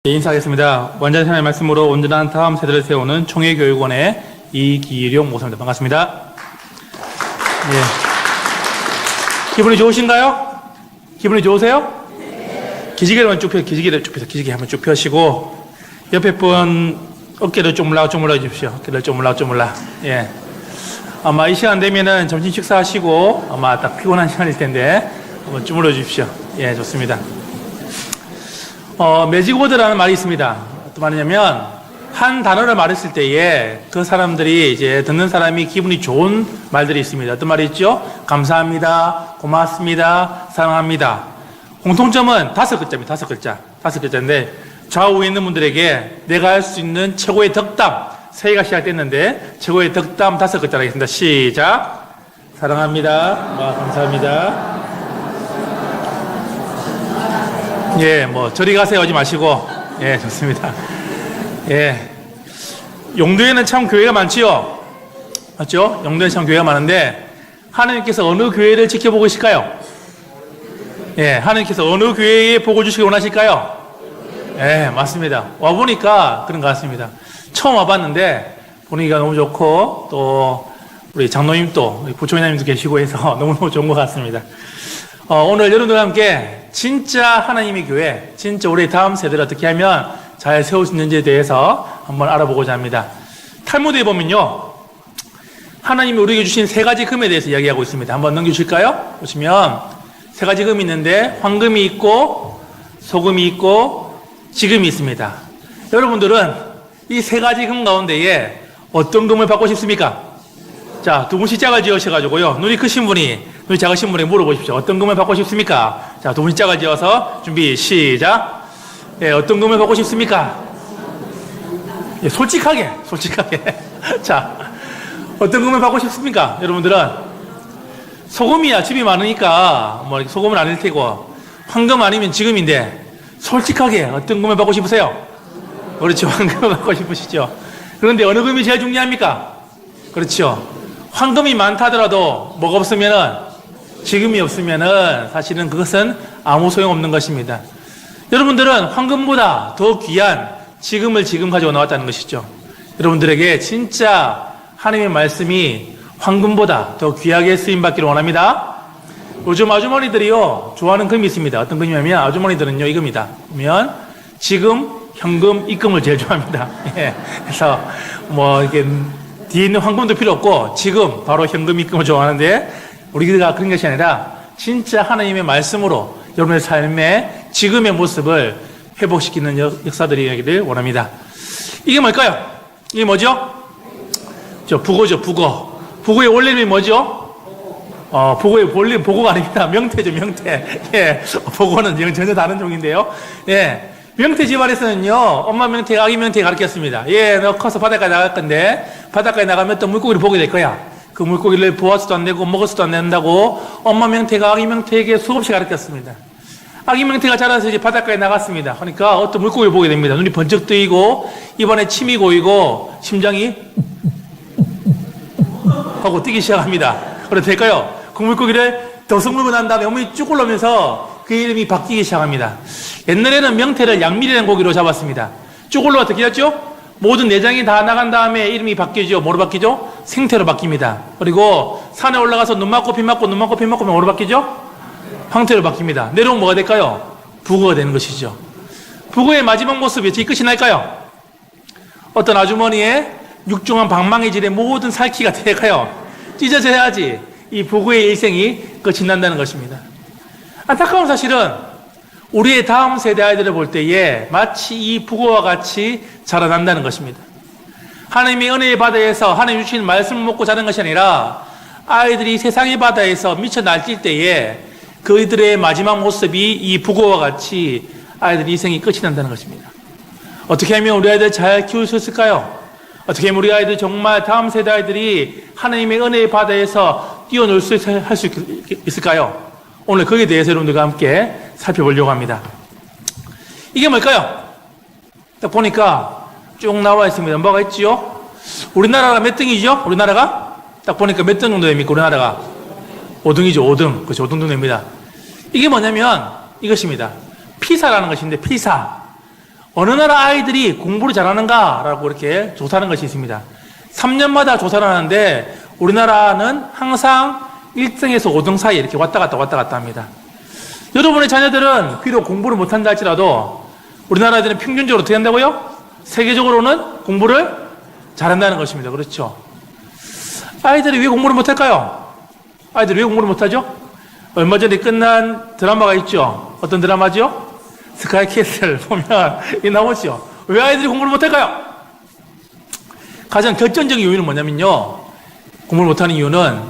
인사하겠습니다. 원장님 하나님의 말씀으로 온전한 다음 세대를 세우는 총회교육원의 이기룡 목사입니다. 반갑습니다. 예. 기분이 좋으신가요? 기분이 좋으세요? 기지개를 한번 쭉 펴, 기지개 한번 쭉 펴시고, 옆에 분 어깨를 쪼물락 주십시오. 어깨를 쪼물락. 예. 아마 이 시간 되면은 점심 식사하시고, 아마 딱 피곤한 시간일 텐데, 한번 주물러 주십시오. 예, 좋습니다. 매직워드라는 말이 있습니다. 어떤 말이냐면, 한 단어를 말했을 때에 그 사람들이 이제 듣는 사람이 기분이 좋은 말들이 있습니다. 어떤 말이 있죠? 감사합니다, 고맙습니다, 사랑합니다. 공통점은 다섯 글자인데, 좌우에 있는 분들에게 내가 할 수 있는 최고의 덕담, 새해가 시작됐는데, 최고의 덕담 다섯 글자로 하겠습니다. 시작. 사랑합니다. 감사합니다. 예, 저리 가세요 하지 마시고, 예, 좋습니다. 예. 용도에는 참 교회가 많지요? 맞죠? 용도에 참 교회가 많은데, 하나님께서 어느 교회를 지켜보고 계실까요? 예, 하나님께서 어느 교회에 복을 주시기 원하실까요? 예, 맞습니다. 와보니까 그런 것 같습니다. 처음 와봤는데, 분위기가 너무 좋고, 또, 우리 장로님도, 우리 부총회장님도 계시고 해서 너무너무 좋은 것 같습니다. 오늘 여러분들과 함께 진짜 하나님의 교회, 진짜 우리 다음 세대를 어떻게 하면 잘 세울 수 있는지에 대해서 한번 알아보고자 합니다. 탈무드에 보면요, 하나님이 우리에게 주신 세 가지 금에 대해서 이야기하고 있습니다. 한번 넘겨주실까요? 보시면 세 가지 금이 있는데 황금이 있고 소금이 있고 지금이 있습니다. 여러분들은 이 세 가지 금 가운데에 어떤 금을 받고 싶습니까? 자, 두 분씩 짝을 지으셔가지고요, 눈이 크신 분이, 눈이 작으신 분에게 물어보십시오. 어떤 금을 받고 싶습니까? 자, 두 분씩 짝을 지어서 준비, 시작. 예, 어떤 금을 받고 싶습니까? 예, 솔직하게. 자, 어떤 금을 받고 싶습니까? 여러분들은 소금이야 집이 많으니까 소금은 아닐 테고, 황금 아니면 지금인데 솔직하게 어떤 금을 받고 싶으세요? 그렇죠, 황금을 받고 싶으시죠. 그런데 어느 금이 제일 중요합니까? 그렇죠. 황금이 많다 하더라도 뭐가 없으면은, 지금이 없으면은 사실은 그것은 아무 소용없는 것입니다. 여러분들은 황금보다 더 귀한 지금을 지금 가지고 나왔다는 것이죠. 여러분들에게 진짜 하나님의 말씀이 황금보다 더 귀하게 쓰임받기를 원합니다. 요즘 아주머니들이요, 좋아하는 금이 있습니다. 어떤 금이냐면, 아주머니들은요, 이 금이다. 보면 지금, 현금, 입금을 제일 좋아합니다. 예. 그래서 이렇게 뒤에 있는 황금도 필요 없고 지금 바로 현금 입금을 좋아하는데, 우리가 그런 것이 아니라 진짜 하나님의 말씀으로 여러분의 삶의 지금의 모습을 회복시키는 역사들이 되기를 원합니다. 이게 뭘까요? 이게 뭐죠? 북어죠, 북어. 북어의 원래 이름이 뭐죠? 북어의 원래 북어가 아닙니다. 명태죠, 명태. 예, 북어는 전혀 다른 종인데요. 예. 명태 집안에서는요, 엄마 명태, 아기 명태 가르쳤습니다. 예, 너 커서 바닷가에 나갈 건데, 바닷가에 나가면 또 물고기를 보게 될 거야. 그 물고기를 보아서도 안 되고, 먹어서도 안 된다고, 엄마 명태가 아기 명태에게 수없이 가르쳤습니다. 아기 명태가 자라서 이제 바닷가에 나갔습니다. 그러니까 어떤 물고기를 보게 됩니다. 눈이 번쩍 뜨이고, 입안에 침이 고이고, 심장이 하고 뛰기 시작합니다. 그래도 될까요? 그 물고기를 더석 물고 난 다음에 어머니 쭉 올라오면서 그 이름이 바뀌기 시작합니다. 옛날에는 명태를 양미리라는 고기로 잡았습니다. 쭉 올라와 어떻게 했죠? 모든 내장이 다 나간 다음에 이름이 바뀌죠. 뭐로 바뀌죠? 생태로 바뀝니다. 그리고 산에 올라가서 눈 맞고 피 맞고 눈 맞고 피 맞고 뭐로 바뀌죠? 황태로 바뀝니다. 내려오면 뭐가 될까요? 북어가 되는 것이죠. 북어의 마지막 모습이 어떻게 끝이 날까요? 어떤 아주머니의 육중한 방망이질의 모든 살키가 될까요? 찢어져야지 이 북어의 일생이 끝이 난다는 것입니다. 안타까운 사실은 우리의 다음 세대 아이들을 볼 때에 마치 이 북어와 같이 자라난다는 것입니다. 하나님의 은혜의 바다에서 하나님 주신 말씀을 먹고 자란 것이 아니라, 아이들이 세상의 바다에서 미쳐 날뛸 때에 그들의 마지막 모습이 이 북어와 같이 아이들의 인생이 끝이 난다는 것입니다. 어떻게 하면 우리 아이들 잘 키울 수 있을까요? 어떻게 하면 우리 아이들 정말 다음 세대 아이들이 하나님의 은혜의 바다에서 뛰어놀 수 있을까요? 오늘 거기에 대해서 여러분들과 함께 살펴보려고 합니다. 이게 뭘까요? 딱 보니까 쭉 나와 있습니다. 뭐가 있지요? 우리나라가 몇 등이죠? 우리나라가? 딱 보니까 몇 등 정도 됩니까? 우리나라가? 5등이죠, 5등. 그렇죠, 5등 정도 됩니다. 이게 뭐냐면 이것입니다. 피사라는 것인데, 피사. 어느 나라 아이들이 공부를 잘하는가라고 이렇게 조사하는 것이 있습니다. 3년마다 조사를 하는데 우리나라는 항상 1등에서 5등 사이에 이렇게 왔다 갔다 합니다. 여러분의 자녀들은 비록 공부를 못한다 할지라도 우리나라 애들은 평균적으로 어떻게 한다고요? 세계적으로는 공부를 잘한다는 것입니다. 그렇죠? 아이들이 왜 공부를 못할까요? 아이들이 왜 공부를 못하죠? 얼마 전에 끝난 드라마가 있죠. 어떤 드라마죠? 스카이캐슬 보면 이 나오죠. 왜 아이들이 공부를 못할까요? 가장 결정적인 요인은 뭐냐면요. 공부를 못하는 이유는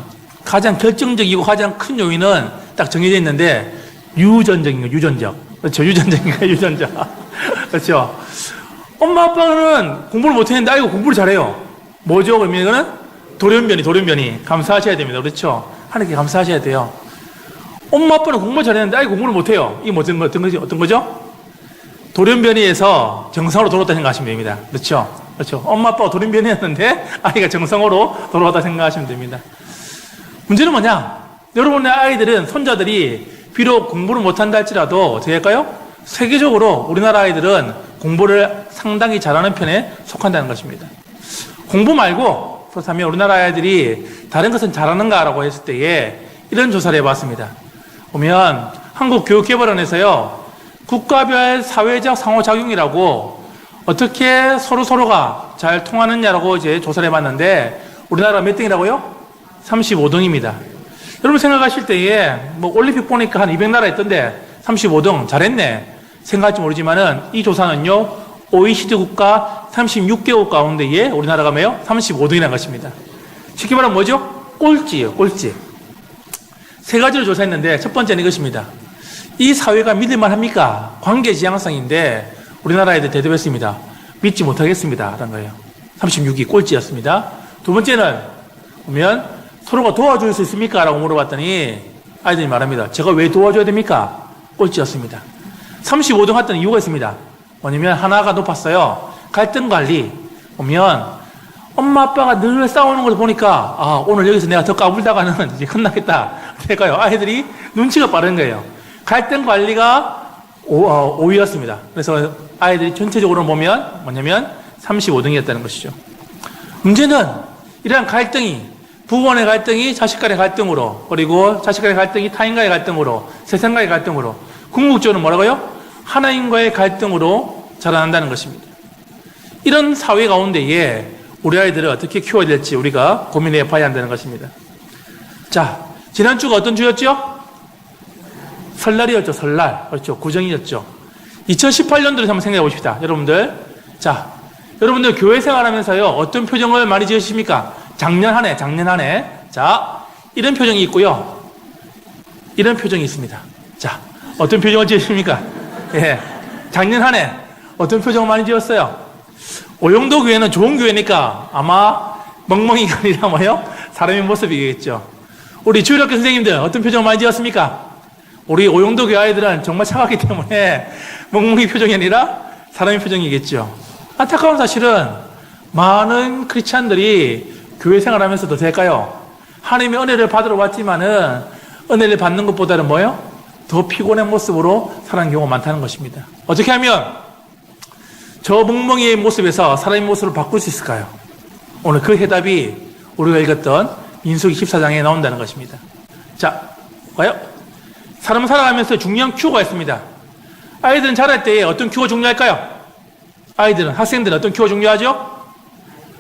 가장 결정적이고 가장 큰 요인은 딱 정해져 있는데 유전적인 거예요. 유전적. 그렇죠. 유전적인 거예요. 유전적. 그렇죠. 엄마 아빠는 공부를 못했는데 아이고 공부를 잘해요. 뭐죠? 그러면 이거는 돌연변이 감사하셔야 됩니다. 그렇죠. 하나님께 감사하셔야 돼요. 엄마 아빠는 공부를 잘했는데 아이고 공부를 못해요. 이게 어떤 거죠? 돌연변이에서 정상으로 돌아왔다 생각하시면 됩니다. 그렇죠. 그렇죠. 엄마 아빠가 돌연변이였는데 아이가 정상으로 돌아왔다 생각하시면 됩니다. 문제는 뭐냐? 여러분의 아이들은 손자들이 비록 공부를 못한다 할지라도 어떻게 할까요? 세계적으로 우리나라 아이들은 공부를 상당히 잘하는 편에 속한다는 것입니다. 공부 말고 그렇다면 우리나라 아이들이 다른 것은 잘하는가라고 했을 때에 이런 조사를 해봤습니다. 보면 한국교육개발원에서요 국가별 사회적 상호작용이라고 어떻게 서로가 잘 통하느냐라고 이제 조사를 해봤는데 우리나라가 몇 등이라고요? 35등입니다. 여러분 생각하실 때에 뭐 올림픽 보니까 한 200나라 있던데 35등 잘했네 생각할지 모르지만은 이 조사는요 OECD 국가 36개국 가운데에 우리나라가 뭐예요? 35등이라는 것입니다. 쉽게 말하면 뭐죠? 꼴찌예요. 꼴찌. 세 가지를 조사했는데 첫 번째는 이것입니다. 이 사회가 믿을만 합니까? 관계 지향성인데 우리나라 애들 대답했습니다. 믿지 못하겠습니다. 라는 거예요. 36위 꼴찌였습니다. 두 번째는 보면 서로가 도와줄 수 있습니까? 라고 물어봤더니 아이들이 말합니다. 제가 왜 도와줘야 됩니까? 꼴찌였습니다. 35등 했던 이유가 있습니다. 뭐냐면 하나가 높았어요. 갈등 관리. 보면 엄마 아빠가 늘 싸우는 걸 보니까 아 오늘 여기서 내가 더 까불다가는 이제 끝나겠다. 그러니까요. 아이들이 눈치가 빠른 거예요. 갈등 관리가 5위였습니다. 그래서 아이들이 전체적으로 보면 뭐냐면 35등이었다는 것이죠. 문제는 이러한 갈등이 부부간의 갈등이 자식 간의 갈등으로 그리고 자식 간의 갈등이 타인과의 갈등으로 세상과의 갈등으로 궁극적으로 뭐라고요? 하나님과의 갈등으로 자라난다는 것입니다. 이런 사회 가운데에 우리 아이들을 어떻게 키워야 될지 우리가 고민해 봐야 한다는 것입니다. 자, 지난주가 어떤 주였죠? 설날이었죠. 설날. 그렇죠. 구정이었죠. 2018년도를 한번 생각해 보십시다. 여러분들. 자, 여러분들 교회 생활하면서요. 어떤 표정을 많이 지으십니까? 작년 한 해. 자, 이런 표정이 있고요. 이런 표정이 있습니다. 자, 어떤 표정을 지으십니까? 예. 작년 한 해 어떤 표정을 많이 지었어요? 오영도 교회는 좋은 교회니까 아마 멍멍이가 아니라 뭐예요? 사람의 모습이겠죠. 우리 주일학교 선생님들 어떤 표정을 많이 지었습니까? 우리 오영도 교회 아이들은 정말 차갑기 때문에 멍멍이 표정이 아니라 사람의 표정이겠죠. 안타까운 사실은 많은 크리스찬들이 교회 생활하면서도 될까요? 하나님의 은혜를 받으러 왔지만은 은혜를 받는 것보다는 뭐예요? 더 피곤한 모습으로 살아가는 경우가 많다는 것입니다. 어떻게 하면 저 멍멍이의 모습에서 사람의 모습을 바꿀 수 있을까요? 오늘 그 해답이 우리가 읽었던 민수기 14장에 나온다는 것입니다. 자, 봐요. 사람 살아가면서 중요한 큐가 있습니다. 아이들은 자랄 때 어떤 큐가 중요할까요? 아이들은, 학생들은 어떤 큐가 중요하죠?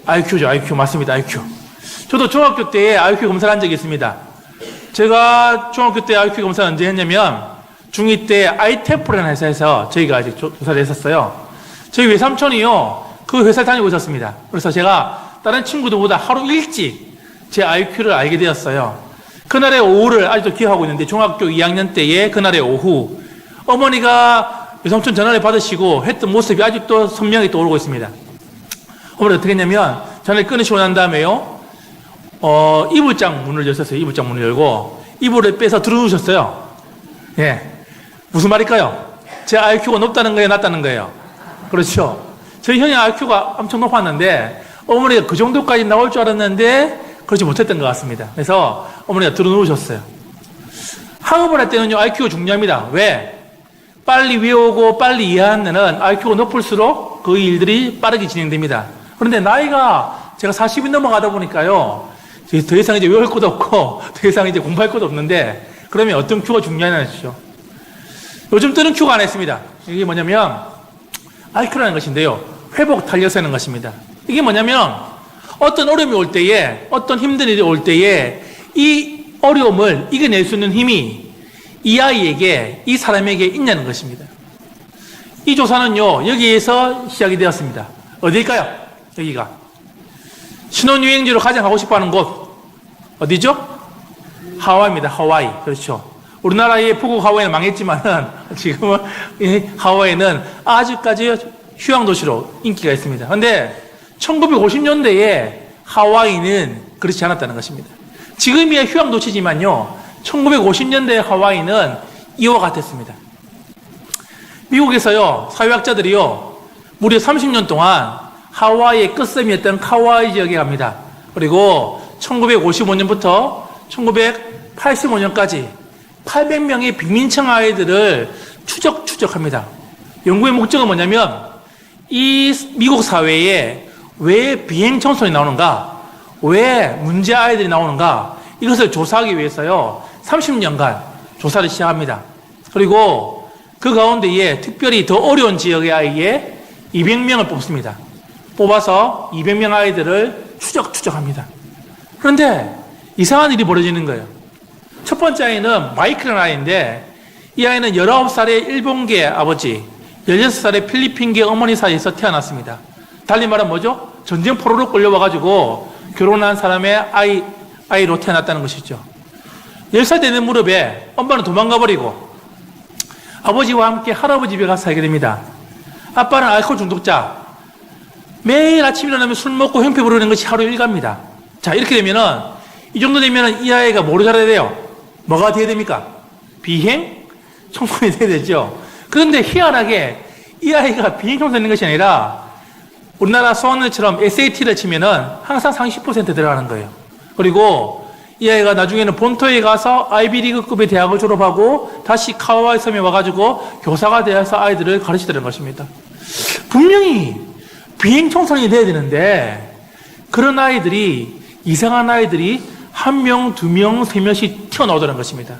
IQ죠. IQ 맞습니다. IQ. 저도 중학교 때 IQ 검사를 한 적이 있습니다. 제가 중학교 때 IQ 검사를 언제 했냐면 중2 때 아이테프라는 회사에서 저희가 아직 조사를 했었어요. 저희 외삼촌이요. 그 회사를 다니고 있었습니다. 그래서 제가 다른 친구들보다 하루 일찍 제 IQ를 알게 되었어요. 그날의 오후를 아직도 기억하고 있는데 중학교 2학년 때의 그날의 오후 어머니가 외삼촌 전화를 받으시고 했던 모습이 아직도 선명하게 떠오르고 있습니다. 어머니 어떻게 했냐면 전화를 끊으시고 난 다음에요. 이불장 문을 열었어요. 이불장 문을 열고 이불을 빼서 들어누우셨어요. 예. 무슨 말일까요? 제 IQ가 높다는 거예요? 낮다는 거예요? 그렇죠. 저희 형의 IQ가 엄청 높았는데 어머니가 그 정도까지 나올 줄 알았는데 그렇지 못했던 것 같습니다. 그래서 어머니가 들어누우셨어요. 학업을 할 때는요 IQ가 중요합니다. 왜? 빨리 외우고 빨리 이해하는 데는 IQ가 높을수록 그 일들이 빠르게 진행됩니다. 그런데 나이가 제가 40이 넘어가다 보니까요, 더 이상 이제 외울 것도 없고, 더 이상 이제 공부할 것도 없는데, 그러면 어떤 큐가 중요하냐죠. 요즘 뜨는 큐가 하나 있습니다. 이게 뭐냐면, IQ라는 것인데요. 회복 탄력성이라는 것입니다. 이게 뭐냐면, 어떤 어려움이 올 때에, 어떤 힘든 일이 올 때에, 이 어려움을 이겨낼 수 있는 힘이 이 아이에게, 이 사람에게 있냐는 것입니다. 이 조사는요, 여기에서 시작이 되었습니다. 어딜까요? 여기가. 신혼여행지로 가장 가고 싶어 하는 곳, 어디죠? 하와이입니다. 하와이. 그렇죠. 우리나라의 북극 하와이는 망했지만은, 지금은 이 하와이는 아직까지 휴양도시로 인기가 있습니다. 그런데 1950년대에 하와이는 그렇지 않았다는 것입니다. 지금이야 휴양도시지만요, 1950년대 하와이는 이와 같았습니다. 미국에서요, 사회학자들이요, 무려 30년 동안 하와이의 끝섬이었던 카와이 지역에 갑니다. 그리고 1955년부터 1985년까지 800명의 빈민층 아이들을 추적합니다. 연구의 목적은 뭐냐면, 이 미국 사회에 왜 비행 청소년이 나오는가, 왜 문제 아이들이 나오는가, 이것을 조사하기 위해서요, 30년간 조사를 시작합니다. 그리고 그 가운데에 특별히 더 어려운 지역의 아이에 200명을 뽑습니다. 뽑아서 200명 아이들을 추적합니다. 그런데 이상한 일이 벌어지는 거예요. 첫 번째 아이는 마이크라는 아이인데, 이 아이는 19살의 일본계 아버지, 16살의 필리핀계 어머니 사이에서 태어났습니다. 달리 말하면 뭐죠? 전쟁 포로로 끌려와가지고 결혼한 사람의 아이로 태어났다는 것이죠. 10살 되는 무렵에 엄마는 도망가버리고 아버지와 함께 할아버지 집에 가서 살게 됩니다. 아빠는 알코올 중독자. 매일 아침 일어나면 술 먹고 형패 부르는 것이 하루 일과입니다. 자, 이렇게 되면은, 이 정도 되면은 이 아이가 뭐를 잘해야 돼요? 뭐가 돼야 됩니까? 비행? 청소년이 돼야 되죠. 그런데 희한하게 이 아이가 비행 청소년인 것이 아니라 우리나라 수학여행처럼 SAT를 치면은 항상 상위 10% 들어가는 거예요. 그리고 이 아이가 나중에는 본토에 가서 아이비리그급의 대학을 졸업하고 다시 카와이 섬에 와가지고 교사가 되어서 아이들을 가르치더라는 것입니다. 분명히 비행 청소년이 돼야 되는데, 그런 아이들이, 이상한 아이들이 1명, 2명, 3명씩 튀어나오더라는 것입니다.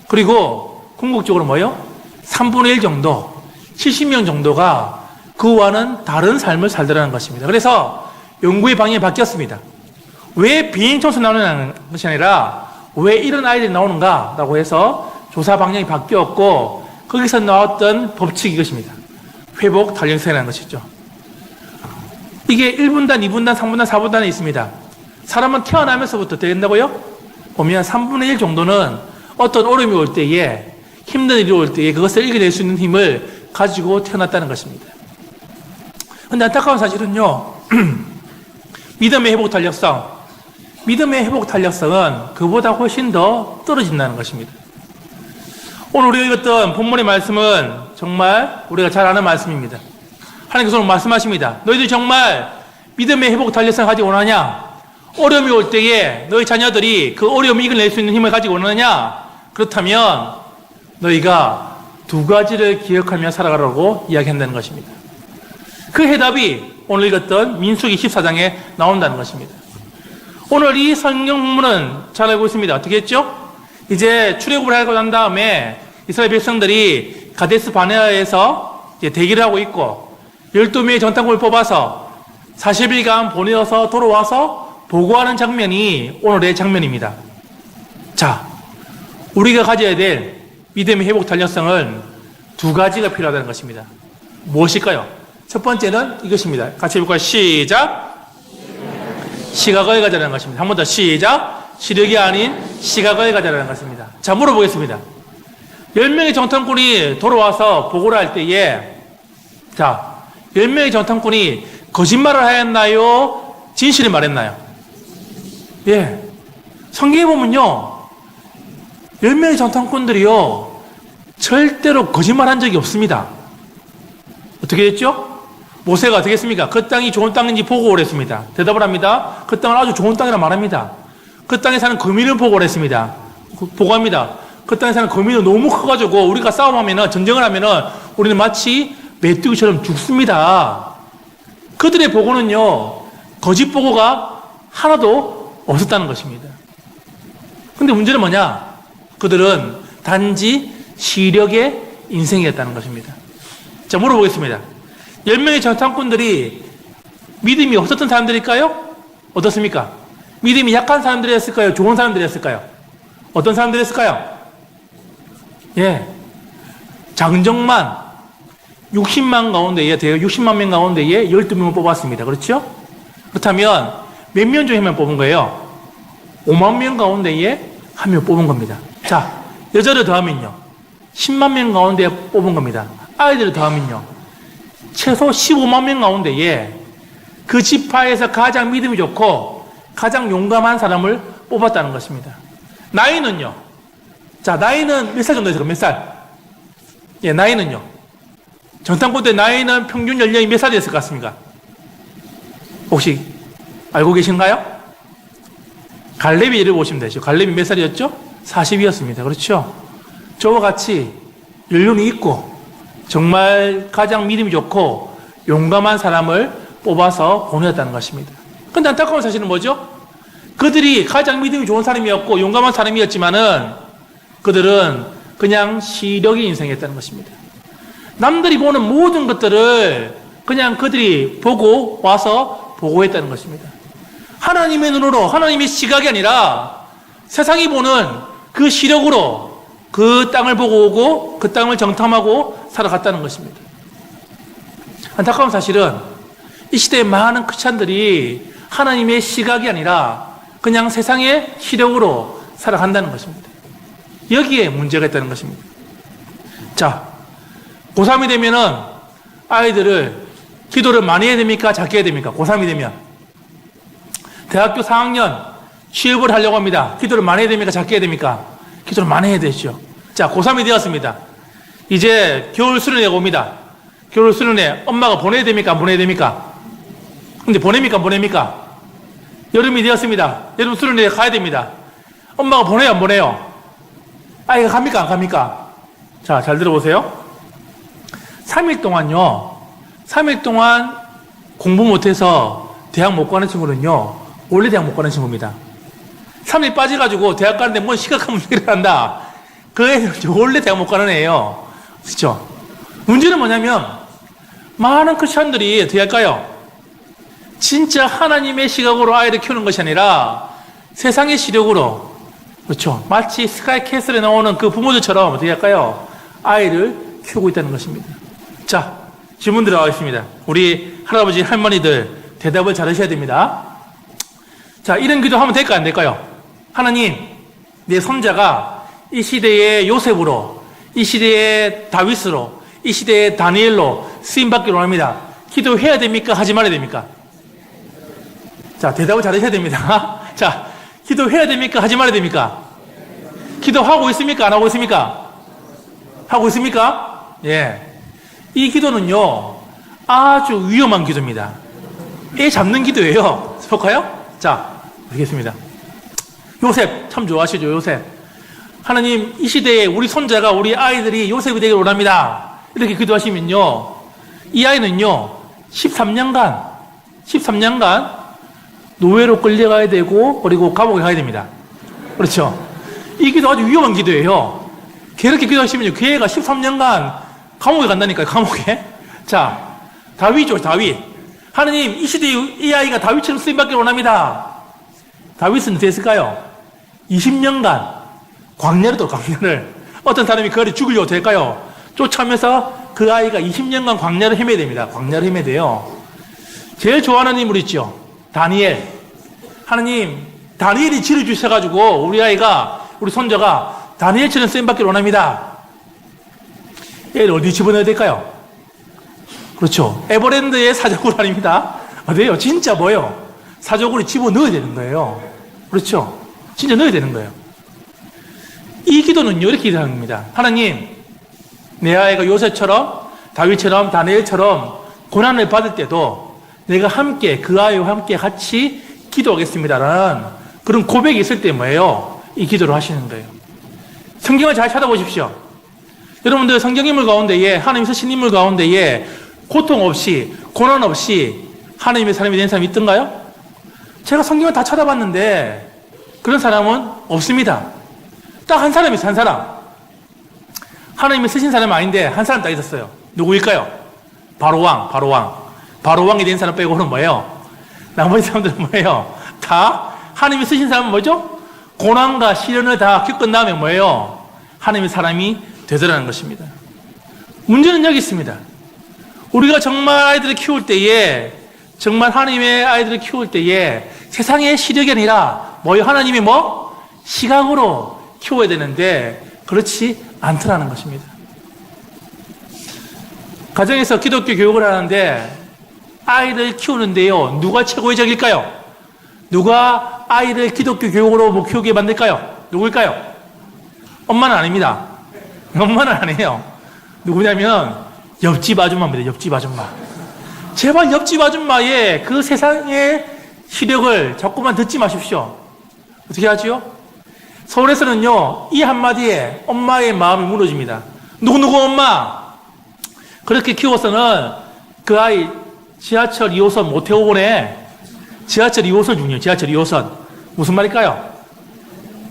그리고 궁극적으로 뭐예요? 3분의 1 정도, 70명 정도가 그와는 다른 삶을 살더라는 것입니다. 그래서 연구의 방향이 바뀌었습니다. 왜 비행 청소년이 나오는 것이 아니라 왜 이런 아이들이 나오는가라고 해서 조사 방향이 바뀌었고, 거기서 나왔던 법칙이 이것입니다. 회복 탄력성이라는 것이죠. 이게 1분단, 2분단, 3분단, 4분단에 있습니다. 사람은 태어나면서부터 된다고요? 보면 3분의 1 정도는 어떤 어려움이 올 때에, 힘든 일이 올 때에 그것을 이겨낼 수 있는 힘을 가지고 태어났다는 것입니다. 그런데 안타까운 사실은요, 믿음의 회복 탄력성, 믿음의 회복 탄력성은 그보다 훨씬 더 떨어진다는 것입니다. 오늘 우리가 읽었던 본문의 말씀은 정말 우리가 잘 아는 말씀입니다. 하나님께서 오늘 말씀하십니다. 너희들 정말 믿음의 회복 탄력성을 가지고 원하냐? 어려움이 올 때에 너희 자녀들이 그 어려움을 이겨낼 수 있는 힘을 가지고 원하냐? 그렇다면 너희가 두 가지를 기억하며 살아가라고 이야기한다는 것입니다. 그 해답이 오늘 읽었던 민수기 14장에 나온다는 것입니다. 오늘 이 성경 본문은 잘 알고 있습니다. 어떻게 했죠? 이제 출애굽을 하고 난 다음에 이스라엘 백성들이 가데스 바네아에서 이제 대기를 하고 있고, 12명의 전당꾼을 뽑아서 40일간 보내어서 돌아와서 보고하는 장면이 오늘의 장면입니다. 자, 우리가 가져야 될 믿음의 회복 탄력성은 두 가지가 필요하다는 것입니다. 무엇일까요? 첫 번째는 이것입니다. 같이 해볼까요? 시작. 시각을 가져라는 것입니다. 한 번 더 시작. 시력이 아닌 시각을 가져라는 것입니다. 자, 물어보겠습니다. 10명의 정탐꾼이 돌아와서 보고를 할 때에, 자, 10명의 정탐꾼이 거짓말을 하였나요? 진실을 말했나요? 예. 성경에 보면요, 10명의 정탐꾼들이요, 절대로 거짓말한 적이 없습니다. 어떻게 됐죠? 모세가 어떻게 했습니까? 그 땅이 좋은 땅인지 보고를 했습니다. 대답을 합니다. 그 땅은 아주 좋은 땅이라 말합니다. 그 땅에 사는 거민을 보고를 했습니다. 보고합니다. 그 땅에서는 거민이 너무 커가지고 우리가 싸움하면은, 전쟁을 하면은 우리는 마치 메뚜기처럼 죽습니다. 그들의 보고는요, 거짓 보고가 하나도 없었다는 것입니다. 근데 문제는 뭐냐? 그들은 단지 시력의 인생이었다는 것입니다. 자, 물어보겠습니다. 10명의 정탐꾼들이 믿음이 없었던 사람들일까요? 어떻습니까? 믿음이 약한 사람들이었을까요? 좋은 사람들이었을까요? 어떤 사람들이었을까요? 예. 장정만 60만 가운데에, 대략 60만 명 가운데에 12명을 뽑았습니다. 그렇죠? 그렇다면 몇 명 중에만 뽑은 거예요? 5만 명 가운데에 한 명 뽑은 겁니다. 자, 여자를 더하면요, 10만 명 가운데에 뽑은 겁니다. 아이들을 더하면요, 최소 15만 명 가운데에 그 지파에서 가장 믿음이 좋고 가장 용감한 사람을 뽑았다는 것입니다. 나이는요, 자, 나이는 몇 살 정도 됐을까요? 몇 살? 예, 나이는요, 정탐꾼 때 나이는 평균 연령이 몇 살이었을 것 같습니까? 혹시 알고 계신가요? 갈렙이 예를 보시면 되죠. 갈렙이 몇 살이었죠? 40이었습니다. 그렇죠? 저와 같이 연륜이 있고 정말 가장 믿음이 좋고 용감한 사람을 뽑아서 보내었다는 것입니다. 근데 안타까운 사실은 뭐죠? 그들이 가장 믿음이 좋은 사람이었고 용감한 사람이었지만은 그들은 그냥 시력의 인생이었다는 것입니다. 남들이 보는 모든 것들을 그냥 그들이 보고 와서 보고했다는 것입니다. 하나님의 눈으로, 하나님의 시각이 아니라 세상이 보는 그 시력으로 그 땅을 보고 오고 그 땅을 정탐하고 살아갔다는 것입니다. 안타까운 사실은 이 시대의 많은 크리스찬들이 하나님의 시각이 아니라 그냥 세상의 시력으로 살아간다는 것입니다. 여기에 문제가 있다는 것입니다. 자, 고3이 되면은 아이들을 기도를 많이 해야 됩니까? 작게 해야 됩니까? 고3이 되면. 대학교 4학년 취업을 하려고 합니다. 기도를 많이 해야 됩니까? 작게 해야 됩니까? 기도를 많이 해야 되죠. 자, 고3이 되었습니다. 이제 겨울 수련회가 옵니다. 겨울 수련회 엄마가 보내야 됩니까? 안 보내야 됩니까? 근데 보냅니까? 안 보냅니까? 여름이 되었습니다. 여름 수련회에 가야 됩니다. 엄마가 보내요? 안 보내요? 아이가 갑니까? 안 갑니까? 자, 잘 들어보세요. 3일 동안요, 3일 동안 공부 못해서 대학 못 가는 친구는요, 원래 대학 못 가는 친구입니다. 3일 빠져가지고 대학 가는데 뭔 심각한 문제가 일어난다. 그 애는 원래 대학 못 가는 애예요. 그렇죠? 문제는 뭐냐면 많은 크리스천들이 대학 가요. 진짜 하나님의 시각으로 아이를 키우는 것이 아니라 세상의 시력으로, 그렇죠? 마치 스카이캐슬에 나오는 그 부모들처럼 대학 가요. 아이를 키우고 있다는 것입니다. 자, 질문 들어가겠습니다. 우리 할아버지, 할머니들 대답을 잘하셔야 됩니다. 자, 이런 기도 하면 될까요? 안 될까요? 하나님, 내 손자가 이 시대의 요셉으로, 이 시대의 다윗으로, 이 시대의 다니엘로 쓰임받기를 원합니다. 기도해야 됩니까? 하지 말아야 됩니까? 자, 대답을 잘하셔야 됩니다. 자, 기도해야 됩니까? 하지 말아야 됩니까? 기도하고 있습니까? 안 하고 있습니까? 하고 있습니까? 예. 이 기도는요, 아주 위험한 기도입니다. 애 잡는 기도예요. 볼까요? 자, 보겠습니다. 요셉, 참 좋아하시죠, 요셉. 하나님, 이 시대에 우리 손자가, 우리 아이들이 요셉이 되기를 원합니다. 이렇게 기도하시면요, 이 아이는요, 13년간 노예로 끌려가야 되고, 그리고 감옥에 가야 됩니다. 그렇죠? 이 기도 아주 위험한 기도예요. 그렇게 기도하시면요, 그 애가 13년간 감옥에 간다니까요, 감옥에. 자, 다윗이죠, 다윗. 하나님, 이 시대에 이 아이가 다윗처럼 쓰임받기를 원합니다. 다윗은 됐을까요? 20년간 광야를 또 광야를. 어떤 사람이 그 아이를 죽이려고 될까요? 쫓아오면서 그 아이가 20년간 광야를 헤매야 됩니다. 광야를 헤매야 돼요. 제일 좋아하는 인물 있죠? 다니엘. 하나님, 다니엘이 지를 주셔가지고 우리 아이가, 우리 손자가 다니엘처럼 쓰임받기를 원합니다. 얘를 어디 집어넣어야 될까요? 그렇죠. 에버랜드의 사저굴 아닙니다. 어디에요? 진짜 뭐예요? 사저굴에 집어넣어야 되는 거예요. 그렇죠. 진짜 넣어야 되는 거예요. 이 기도는요, 이렇게 기도합니다. 하나님, 내 아이가 요셉처럼, 다윗처럼, 다니엘처럼 고난을 받을 때도 내가 함께, 그 아이와 함께 같이 기도하겠습니다라는 그런 고백이 있을 때 뭐예요? 이 기도를 하시는 거예요. 성경을 잘 찾아보십시오. 여러분들 성경 인물 가운데에, 하나님 쓰신 인물 가운데에 고통 없이, 고난 없이 하나님의 사람이 된 사람이 있던가요? 제가 성경을 다 찾아봤는데 그런 사람은 없습니다. 딱 한 사람이 있어요. 한 사람. 하나님이 쓰신 사람은 아닌데 한 사람 딱 있었어요. 누구일까요? 바로왕이 된 사람 빼고는 뭐예요? 나머지 사람들은 뭐예요? 다 하나님이 쓰신 사람은 뭐죠? 고난과 시련을 다 겪은 다음에 뭐예요? 하나님의 사람이 되더라는 것입니다. 문제는 여기 있습니다. 우리가 정말 아이들을 키울 때에, 정말 하나님의 아이들을 키울 때에 세상의 시력이 아니라 뭐예요? 하나님의 시각으로 키워야 되는데 그렇지 않더라는 것입니다. 가정에서 기독교 교육을 하는데 아이를 키우는데요, 누가 최고의 적일까요? 누가 아이를 기독교 교육으로 못 키우게 만들까요? 누구일까요? 엄마는 아닙니다. 엄마는 아니에요. 누구냐면 옆집 아줌마입니다. 옆집 아줌마. 제발 옆집 아줌마의 그 세상의 시력을 자꾸만 듣지 마십시오. 어떻게 하지요? 서울에서는요, 이 한마디에 엄마의 마음이 무너집니다. 누구누구 엄마! 그렇게 키워서는 그 아이 지하철 2호선 못 태우고 보내. 지하철 2호선 중요해요. 지하철 2호선. 무슨 말일까요?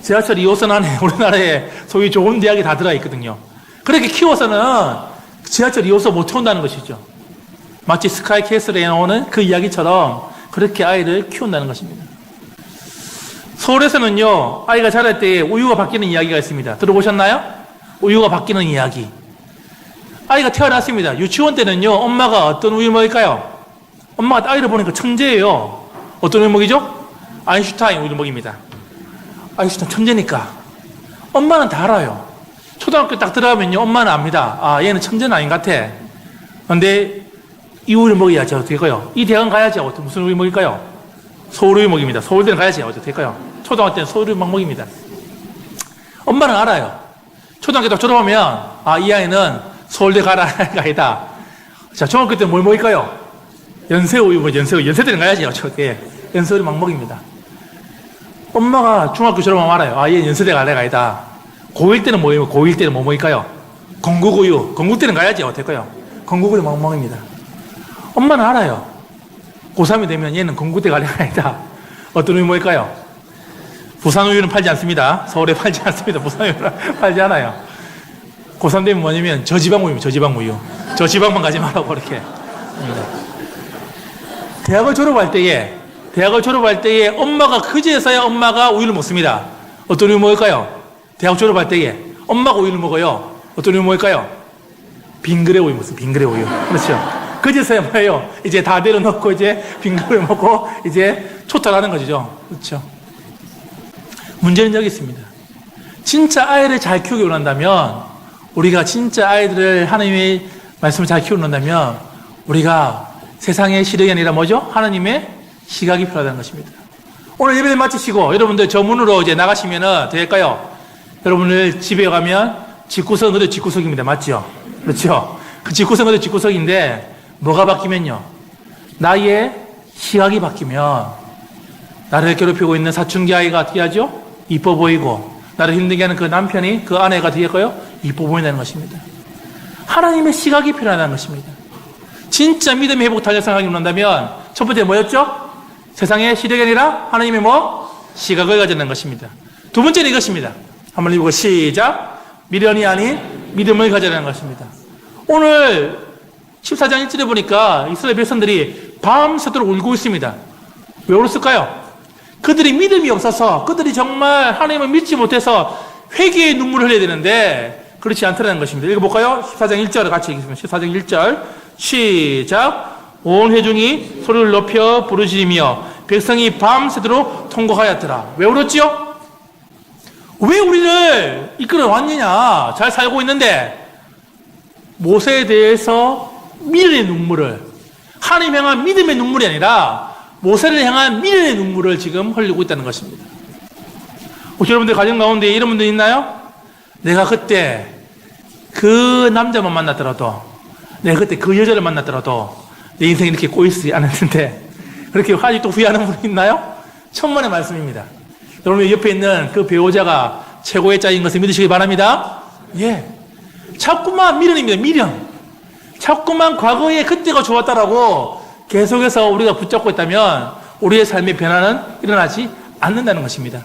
지하철 2호선 안에 우리나라에 소위 좋은 대학이 다 들어있거든요. 그렇게 키워서는 지하철 2호선 못 태운다는 것이죠. 마치 스카이캐슬에 나오는 그 이야기처럼 그렇게 아이를 키운다는 것입니다. 서울에서는요, 아이가 자랄 때 우유가 바뀌는 이야기가 있습니다. 들어보셨나요? 우유가 바뀌는 이야기. 아이가 태어났습니다. 유치원 때는요, 엄마가 어떤 우유 먹일까요? 엄마가 아이를 보니까 천재예요. 어떤 우유 먹이죠? 아인슈타인 우유 먹입니다. 아인슈타인 천재니까. 엄마는 다 알아요. 초등학교 딱 들어가면요, 엄마는 압니다. 아, 얘는 천재는 아닌 것 같아. 근데 이 우유를 먹여야지 어떻게 될까요? 이 대학은 가야지 무슨 우유 먹일까요? 서울우유 먹입니다. 서울대는 가야지 어떻게 될까요? 초등학교 때는 서울우유 막 먹입니다. 엄마는 알아요. 초등학교 딱 졸업하면 아, 이 아이는 서울대 가라 아이다. 자, 중학교 때는 뭘 먹일까요? 연세우유, 연세대는 가야지 어떻게 연세우유 막 먹입니다. 엄마가 중학교 졸업하면 알아요. 아, 얘는 연세대 갈래 아이다. 고1 때는 뭐예요? 고1 때는 뭐 먹일까요? 건국우유. 건국 때는 가야지 어떻게 될까요? 건국우유 막 먹입니다. 엄마는 알아요. 고3이 되면 얘는 건국대 갈래 아이다. 어떤 우유 먹일까요? 부산우유는 팔지 않습니다. 서울에 팔지 않습니다. 부산우유는 팔지 않아요. 고3 되면 뭐냐면 저지방우유입니다. 저지방우유. 저지방만 가지 말라고 그렇게. 대학을 졸업할 때에 엄마가 그제서야 엄마가 우유를 먹습니다. 어떤 우유 먹을까요? 대학 졸업할 때에 엄마가 우유를 먹어요. 어떤 우유 먹을까요? 빙그레 우유 먹습니다. 빙그레 우유. 그렇죠. 그제서야 뭐예요? 이제 다 내려놓고 이제 빙그레 먹고 이제 초탈하는 것이죠. 그렇죠. 문제는 여기 있습니다. 진짜 아이를 잘 키우기 원한다면, 우리가 진짜 아이들을 하나님의 말씀을 잘 키우는다면 우리가 세상의 시력이 아니라 뭐죠? 하나님의 시각이 필요하다는 것입니다. 오늘 예배를 마치시고 여러분들 저 문으로 이제 나가시면은 될까요? 여러분들 집에 가면 집구석은 어디 집구석입니다. 맞죠? 그렇죠? 그 집구석은 어디 집구석인데 뭐가 바뀌면요? 나의 시각이 바뀌면 나를 괴롭히고 있는 사춘기 아이가 어떻게 하죠? 이뻐 보이고, 나를 힘들게 하는 그 남편이, 그 아내가 어떻게 할까요? 이뻐 보인다는 것입니다. 하나님의 시각이 필요하다는 것입니다. 진짜 믿음의 회복 탄력 생각이 논다면 첫 번째 뭐였죠? 세상의 시력이 아니라 하나님의 시각을 가지는 것입니다. 두 번째는 이것입니다. 한번 읽고 시작. 미련이 아닌 믿음을 가지라는 것입니다. 오늘 14장 1절에 보니까 이스라엘 백성들이 밤새도록 울고 있습니다. 왜 울었을까요? 그들이 믿음이 없어서, 그들이 정말 하나님을 믿지 못해서 회개의 눈물을 흘려야 되는데 그렇지 않다는 것입니다. 읽어볼까요? 14장 1절 같이 읽겠습니다. 14장 1절 시작. 온 회중이 소리를 높여 부르짖으며 백성이 밤새도록 통곡하였더라. 왜 울었지요? 왜 우리를 이끌어 왔느냐? 잘 살고 있는데. 모세에 대해서 미련의 눈물을, 하나님 향한 믿음의 눈물이 아니라 모세를 향한 미련의 눈물을 지금 흘리고 있다는 것입니다. 혹시 여러분들 가정 가운데 이런 분들 있나요? 내가 그때 그 남자만 만났더라도, 내가 그때 그 여자를 만났더라도 내 인생이 이렇게 꼬이지 않았는데, 그렇게 아직도 후회하는 분 있나요? 천만의 말씀입니다. 여러분 옆에 있는 그 배우자가 최고의 자인 것을 믿으시기 바랍니다. 예. 자꾸만 미련입니다. 미련. 자꾸만 과거에 그때가 좋았다라고 계속해서 우리가 붙잡고 있다면 우리의 삶의 변화는 일어나지 않는다는 것입니다.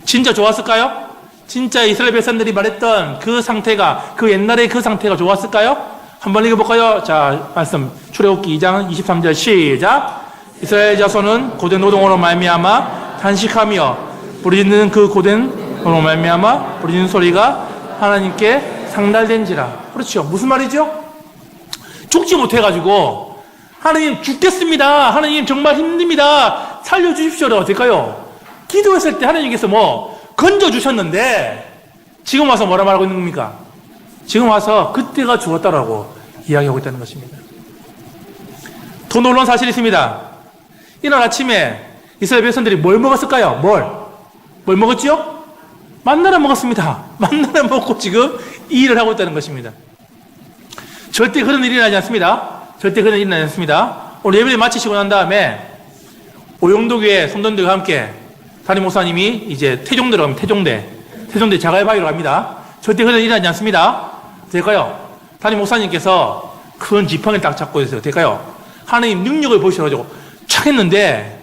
진짜 좋았을까요? 진짜 이스라엘 백성들이 말했던 그 상태가, 그 옛날의 그 상태가 좋았을까요? 한번 읽어볼까요? 자, 말씀 출애굽기 2장 23절 시작. 이스라엘 자손은 고된 노동으로 말미암아 단식하며 부르짖는 그 고된 노동으로 말미암아 부르짖는 소리가 하나님께 상달된지라. 그렇죠. 무슨 말이죠? 죽지 못해가지고 하나님 죽겠습니다. 하나님 정말 힘듭니다. 살려주십시오라고 어떨까요? 기도했을 때 하나님께서 뭐 건져주셨는데 지금 와서 뭐라 말하고 있는 겁니까? 지금 와서 그때가 죽었다라고 이야기하고 있다는 것입니다. 더 놀라운 사실이 있습니다. 이날 아침에 이스라엘 백성들이 뭘 먹었을까요? 뭘 먹었지요? 만나를 먹었습니다. 만나를 먹고 지금 이 일을 하고 있다는 것입니다. 절대 그런 일이 일어나지 않습니다. 절대 그런 일이 일어나지 않습니다. 오늘 예배를 마치시고 난 다음에 오영도교회 성도님들과 함께 담임 목사님이 이제 태종대로 갑니다. 태종대 자갈바위로 갑니다. 절대 그런 일이 일어나지 않습니다. 될까요? 담임 목사님께서 큰 지팡이를 딱 잡고 있어요. 될까요? 하나님 능력을 보시라고 착 했는데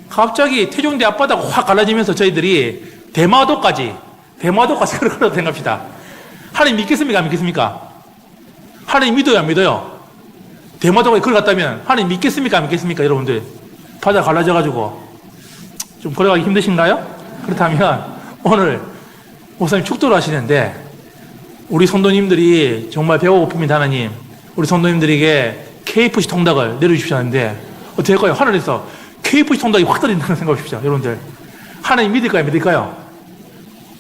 갑자기 태종대 앞바다가 확 갈라지면서 저희들이 대마도까지 걸어가도 된 겁니다. 하나님 믿겠습니까? 안 믿겠습니까? 하나님 믿어요? 안 믿어요? 대마도까지 걸어갔다면 하나님 믿겠습니까? 안 믿겠습니까? 여러분들 바다 갈라져가지고 좀 걸어가기 힘드신가요? 그렇다면 오늘 목사님 축도를 하시는데 우리 성도님들이 정말 배고픕니다. 하나님 우리 성도님들에게 KFC 통닭을 내려주십시오 하는데 어떻게 할까요? 하늘에서 KFC 통닭이 확 떨어진다는 생각 해보십시오. 여러분들 하나님 믿을까요? 믿을까요?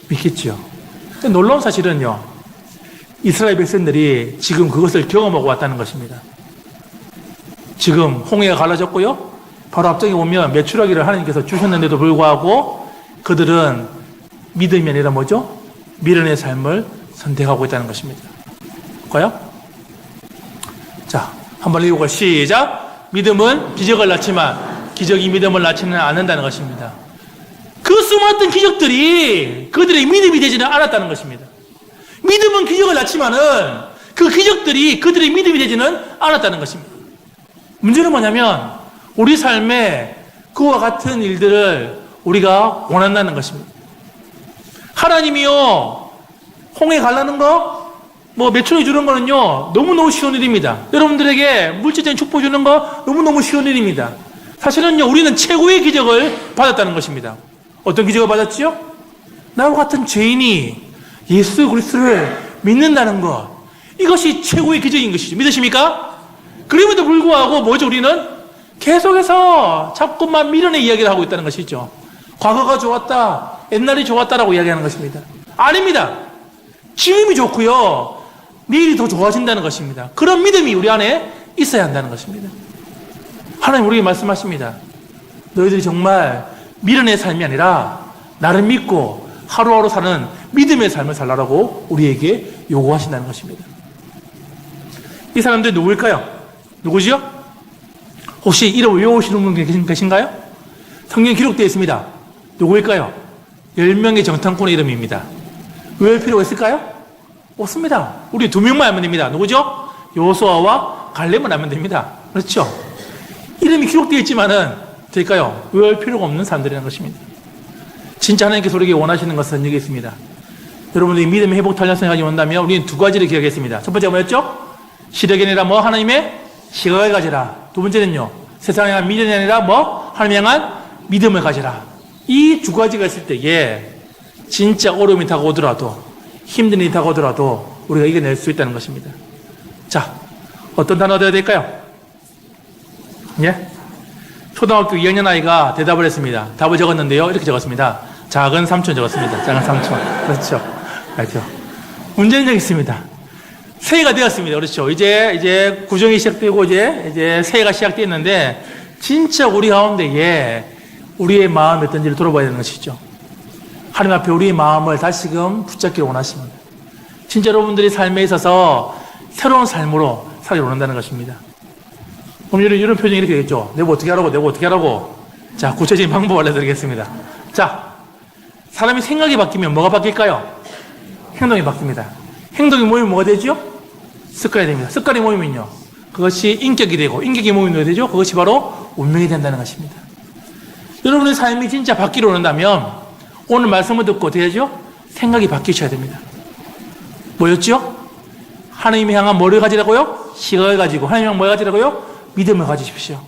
믿겠지요. 놀라운 사실은요, 이스라엘 백성들이 지금 그것을 경험하고 왔다는 것입니다. 지금 홍해가 갈라졌고요, 바로 앞쪽에 보면 메추라기를 하나님께서 주셨는데도 불구하고 그들은 믿음이 아니라 뭐죠? 미련의 삶을 선택하고 있다는 것입니다. 볼까요? 자, 한번 읽어볼까요? 시작. 믿음은 기적을 낳지만 기적이 믿음을 낳지는 않는다는 것입니다. 그 수많은 기적들이 그들의 믿음이 되지는 않았다는 것입니다. 믿음은 기적을 낳지만은 그 기적들이 그들의 믿음이 되지는 않았다는 것입니다. 문제는 뭐냐면 우리 삶에 그와 같은 일들을 우리가 원한다는 것입니다. 하나님이요, 홍해 갈라는 거, 뭐 매춘이 주는 거는요, 너무너무 쉬운 일입니다. 여러분들에게 물질적인 축복 주는 거 너무너무 쉬운 일입니다. 사실은요, 우리는 최고의 기적을 받았다는 것입니다. 어떤 기적을 받았지요? 나와 같은 죄인이 예수 그리스도를 믿는다는 것, 이것이 최고의 기적인 것이죠. 믿으십니까? 그럼에도 불구하고 뭐죠? 우리는 계속해서 자꾸만 미련의 이야기를 하고 있다는 것이죠. 과거가 좋았다, 옛날이 좋았다라고 이야기하는 것입니다. 아닙니다. 지금이 좋고요, 내일이 더 좋아진다는 것입니다. 그런 믿음이 우리 안에 있어야 한다는 것입니다. 하나님 우리에게 말씀하십니다. 너희들이 정말 미련의 삶이 아니라 나를 믿고 하루하루 사는 믿음의 삶을 살라고 우리에게 요구하신다는 것입니다. 이 사람들이 누구일까요? 누구지요? 혹시 이름 외우시는 분 계신가요? 성경에 기록되어 있습니다. 누구일까요? 10명의 정탐꾼의 이름입니다. 외울 필요가 있을까요? 없습니다. 우리 2명만 알면 됩니다. 누구죠? 여호수아와 갈렙만 알면 됩니다. 그렇죠? 이름이 기록되어 있지만은 될까요? 외울 필요가 없는 사람들이라는 것입니다. 진짜 하나님께서 우리에게 원하시는 것은 여기 있습니다. 여러분들이 믿음의 회복 탄력성이 가지고 온다면 우리는 2가지를 기억했습니다. 첫 번째가 뭐였죠? 시력이 아니라 뭐? 하나님의 시각을 가지라. 두 번째는요, 세상에 향한 미련이 아니라 뭐? 하나님에 향한 믿음을 가지라. 이 2가지가 있을 때에 진짜 어려움이 다가오더라도, 힘든 일이 다가오더라도 우리가 이겨낼 수 있다는 것입니다. 자, 어떤 단어가 되어야 될까요? 예? 초등학교 2학년 아이가 대답을 했습니다. 답을 적었는데요, 이렇게 적었습니다. 작은 삼촌 적었습니다. 작은 삼촌. 그렇죠. 알죠. 문제는 여기 있습니다. 새해가 되었습니다. 그렇죠. 이제 구정이 시작되고 이제 새해가 시작되었는데 진짜 우리 가운데에 우리의 마음이 어떤지를 돌아봐야 되는 것이죠. 하나님 앞에 우리의 마음을 다시금 붙잡기를 원하십니다. 진짜 여러분들이 삶에 있어서 새로운 삶으로 살기를 원한다는 것입니다. 그럼 이런 표정이 이렇게 되겠죠. 내가 어떻게 하라고? 자, 구체적인 방법 알려드리겠습니다. 자, 사람이 생각이 바뀌면 뭐가 바뀔까요? 행동이 바뀝니다. 행동이 모이면 뭐가 되죠? 습관이 됩니다. 습관이 모이면요, 그것이 인격이 되고, 인격이 모이면 뭐가 되죠? 그것이 바로 운명이 된다는 것입니다. 여러분의 삶이 진짜 바뀌려 원한다면 오늘 말씀을 듣고 어떻게 하죠? 생각이 바뀌셔야 됩니다. 뭐였죠? 하나님을 향한 뭐를 가지라고요? 시각을 가지고. 하나님을 향한 뭘 가지라고요? 믿음을 가지십시오.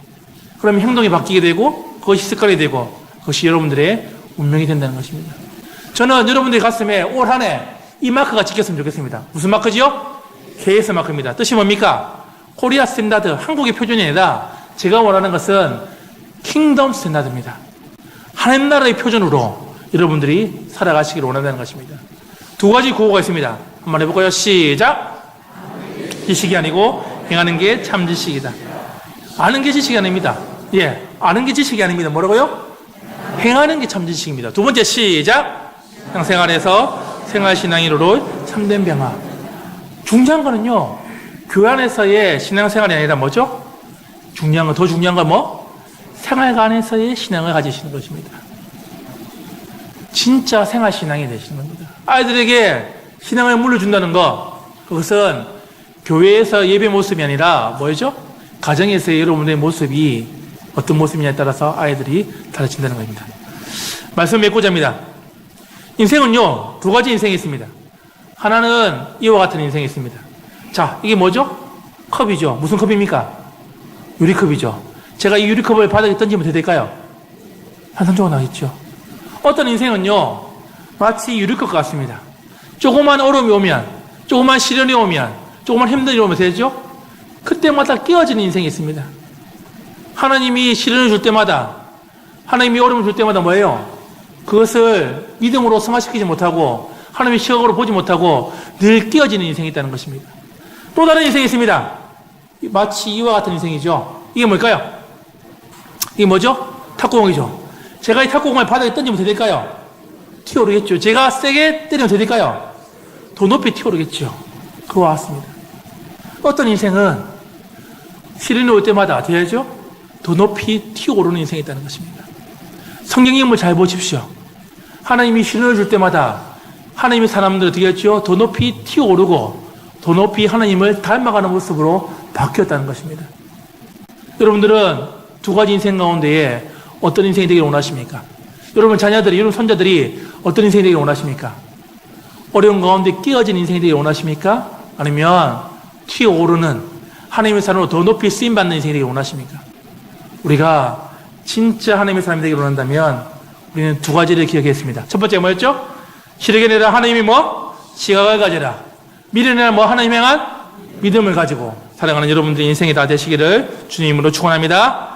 그러면 행동이 바뀌게 되고 그것이 습관이 되고 그것이 여러분들의 운명이 된다는 것입니다. 저는 여러분들의 가슴에 올 한 해 이 마크가 찍혔으면 좋겠습니다. 무슨 마크지요? KS 마크입니다. 뜻이 뭡니까? 코리아 스탠다드, 한국의 표준이 아니라 제가 원하는 것은 킹덤 스탠다드입니다. 하나님 나라의 표준으로 여러분들이 살아가시기를 원한다는 것입니다. 두 가지 구호가 있습니다. 한번 해볼까요? 시작! 지식이 아니고 행하는 게 참 지식이다. 아는 게 지식이 아닙니다. 예, 아는 게 지식이 아닙니다. 뭐라고요? 행하는 게 참 지식입니다. 두 번째 시작! 생활에서 생활신앙으로 참된 병화. 중요한 거는요, 교회 안에서의 신앙생활이 아니라 뭐죠? 중요한 건, 더 중요한 건 뭐? 생활관에서의 신앙을 가지시는 것입니다. 진짜 생활신앙이 되시는 겁니다. 아이들에게 신앙을 물려준다는 것, 그것은 교회에서 예배 모습이 아니라 뭐죠? 가정에서의 여러분의 모습이 어떤 모습이냐에 따라서 아이들이 달라진다는 겁니다. 말씀 맺고자 합니다. 인생은요, 두 가지 인생이 있습니다. 하나는 이와 같은 인생이 있습니다. 자, 이게 뭐죠? 컵이죠. 무슨 컵입니까? 유리컵이죠. 제가 이 유리컵을 바닥에 던지면 어떻게 될까요? 한산조가 나겠죠. 어떤 인생은요, 마치 유리컵 같습니다. 조그만 어려움이 오면, 조그만 시련이 오면, 조그만 힘듦이 오면 되죠? 그때마다 끼어지는 인생이 있습니다. 하나님이 시련을 줄 때마다, 하나님이 어려움을 줄 때마다 뭐예요? 그것을 믿음으로 승화시키지 못하고 하나님의 시각으로 보지 못하고 늘 끼어지는 인생이 있다는 것입니다. 또 다른 인생이 있습니다. 마치 이와 같은 인생이죠. 이게 뭘까요? 이게 뭐죠? 탁구공이죠. 제가 이 탁구공을 바닥에 던지면 어떻게 될까요? 튀어오르겠죠. 제가 세게 때리면 어떻게 될까요? 더 높이 튀어오르겠죠. 그와 같습니다. 어떤 인생은 시련이 올 때마다 어떻게 하죠? 더 높이 튀어오르는 인생이 있다는 것입니다. 성경 인물 잘 보십시오. 하나님이 시련을 줄 때마다 하나님의 사람들 어떻게 했죠? 더 높이 튀어오르고 더 높이 하나님을 닮아가는 모습으로 바뀌었다는 것입니다. 여러분들은 두 가지 인생 가운데에 어떤 인생이 되기를 원하십니까? 여러분 자녀들이, 여러분 손자들이 어떤 인생이 되기를 원하십니까? 어려운 가운데 끼어진 인생이 되기를 원하십니까? 아니면 튀어오르는 하나님의 사람으로 더 높이 쓰임받는 인생이 되기를 원하십니까? 우리가 진짜 하나님의 사람이 되기를 원한다면 우리는 두 가지를 기억했습니다. 첫 번째가 뭐였죠? 시력에 내라 하나님이 뭐? 시각을 가지라. 미련에 뭐? 하나님 향한 믿음을 가지고 살아가는 여러분들의 인생이 다 되시기를 주님으로 축원합니다.